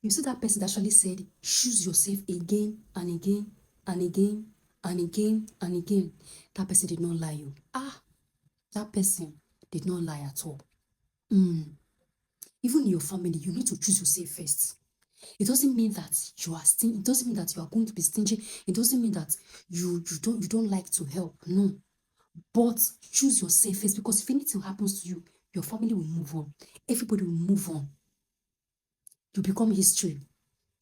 You see that person that actually said, choose yourself again and again and again and again and again. That person did not lie you. That person did not lie at all. Even in your family, you need to choose yourself first. It doesn't mean that you are stingy. It doesn't mean that you are going to be stingy. It doesn't mean that you don't like to help. No. But choose yourself first, because if anything happens to you, your family will move on. Everybody will move on. You become history.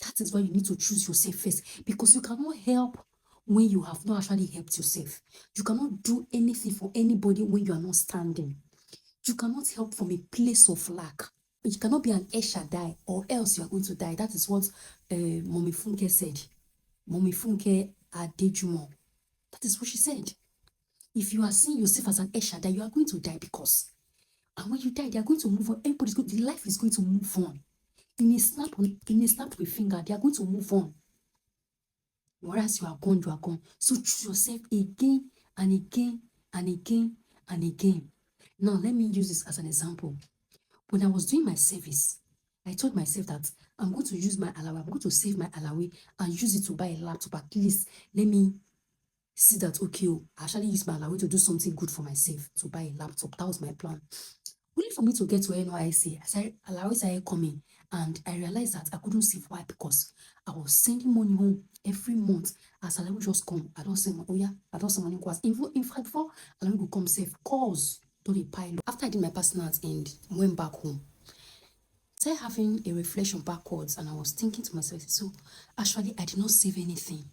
That is why you need to choose yourself first, because you cannot help when you have not actually helped yourself. You cannot do anything for anybody when you are not standing. You cannot help from a place of lack. You cannot be an El Shaddai, or else you are going to die. That is what Mommy Funke said. Mommy Funke Adejumo. That is what she said. If you are seeing yourself as an El Shaddai, you are going to die, because, and when you die, they are going to move on. The life is going to move on. In a snap of a finger, they are going to move on. Whereas you are gone, you are gone. So choose yourself again and again and again and again. Now, let me use this as an example. When I was doing my service, I told myself that I'm going to use my allowance, I'm going to save my allowance and use it to buy a laptop. At least let me see that, okay, I actually use my allowance to do something good for myself, to buy a laptop. That was my plan. Only for me to get to NYC, allowance started coming, and I realized that I couldn't save. Why? Because I was sending money home every month. As allowance just come, I don't send money. Oh yeah, I don't send money. In fact, before allowance will come, save calls to the pile. After I did my personals and went back home, started having a reflection backwards, and I was thinking to myself, so actually I did not save anything.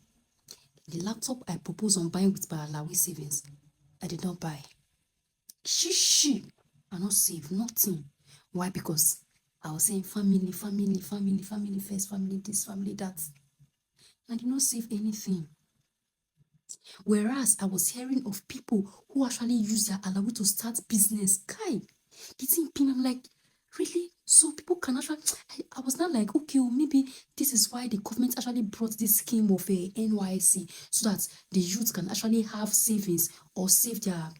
The laptop I proposed on buying with my allowance savings, I did not buy. Shishi, I not save nothing. Why? Because I was saying family, family, family, family first, family this, family that. I did not save anything. Whereas I was hearing of people who actually use their allowance to start business. Guy, the thing pin, I'm like, really? So people can actually, I was not like, okay, well, maybe this is why the government actually brought this scheme of a NYC, so that the youth can actually have savings or save their,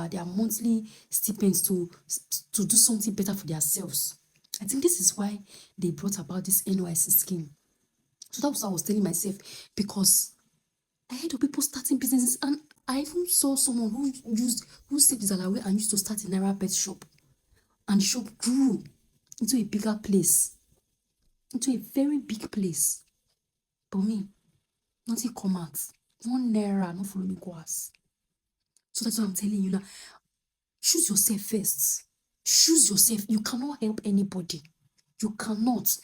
their monthly stipends to do something better for themselves. I think this is why they brought about this NYC scheme. So that was what I was telling myself, because I heard of people starting businesses, and I even saw someone who saved his allowance and used to start a Naira pet shop, and the shop grew into a bigger place, into a very big place. But me, nothing come out. 1 Naira, not follow me go house. So that's what I'm telling you now. Choose yourself first. Choose yourself. You cannot help anybody. You cannot.